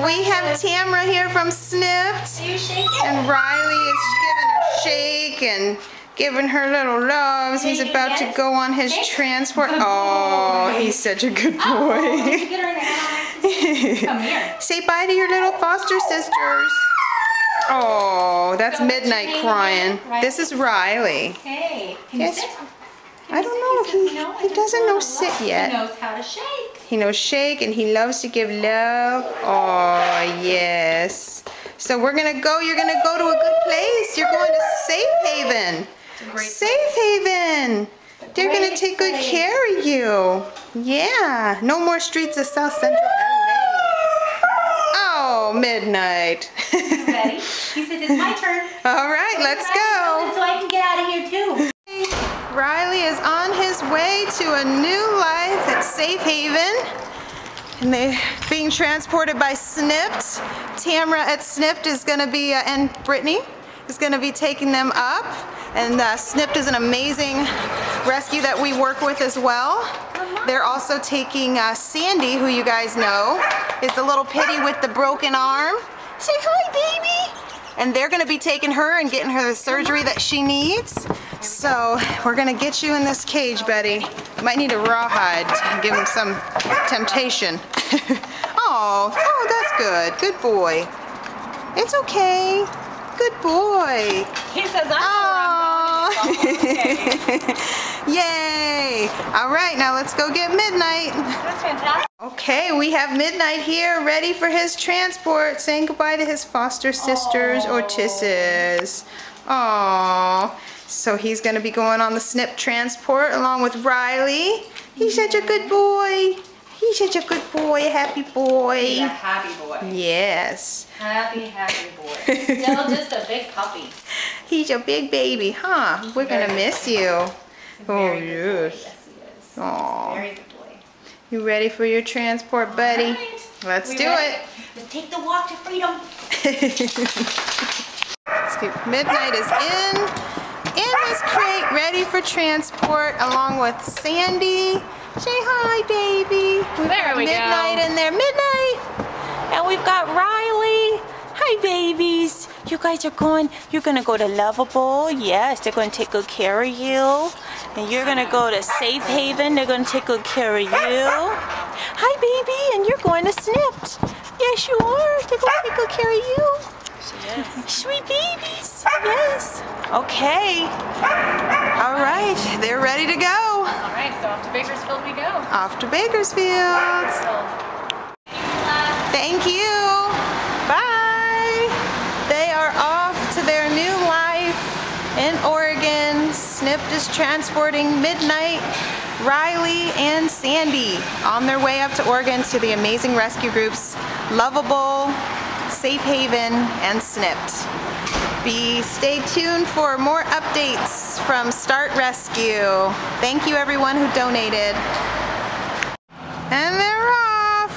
We have Tamra here from Snipped. Are you shaking? And Riley is giving her shake and giving her little loves. He's about to go on his transport. Oh, he's such a good boy. Come here. Say bye to your little foster sisters. Oh, that's Midnight crying. This is Riley. Hey, can you sit? I don't know. He doesn't know sit yet. He knows how to shake. He knows shake and he loves to give love. Oh, yes. So we're going to go. You're going to go to a good place. You're going to Safe Haven. Safe Haven. They're going to take good care of you. Yeah. No more streets of South Central LA. Oh, Midnight. You ready? He says it's my turn. All right, let's go. So I can get out of here too. Riley is on his way to a new life at Safe Haven. And they're being transported by Snipped. Tamra at Snipped is going to be, and Brittany is going to be taking them up. And Snipped is an amazing rescue that we work with as well. They're also taking Sandy, who you guys know is the little pitty with the broken arm. Say hi, baby. And they're going to be taking her and getting her the surgery that she needs. So we're going to get you in this cage, Betty. You might need a rawhide to give him some temptation. Oh, that's good. Good boy. It's okay. Good boy. He says, Yay! All right, now let's go get Midnight. That's fantastic. Okay, we have Midnight here, ready for his transport, saying goodbye to his foster sisters, Ortises. Aww. So he's going to be going on the Snip transport along with Riley. He's such a good boy. He's such a good boy, a happy boy. He's a happy boy. Yes. Happy boy. Still just a big puppy. He's a big baby, huh? We're going to miss you. Oh, yes. Yes, he is. Aww. Very good boy. You ready for your transport, buddy? Right. Let's do it. Let's take the walk to freedom. Midnight is in his crate, ready for transport, along with Sandy. Say hi, baby. There we go. Midnight in there. Midnight. And we've got Riley. Hi, babies. You guys are going, you're going to go to Lovable. Yes, they're going to take good care of you. And you're going to go to Safe Haven. They're going to take good care of you. Hi, baby. And you're going to Snipped. Yes, you are. They're going to take good care of you. Sweet babies. Yes. Okay. All right. They're ready to go. All right, so off to Bakersfield we go. Off to Bakersfield. Thank you. Bye. They are off to their new life in Oregon. Snipped is transporting Midnight, Riley, and Sandy on their way up to Oregon to the amazing rescue groups Lovable, Safe Haven, and Snipped. Stay tuned for more updates from Start Rescue. Thank you everyone who donated. And they're off.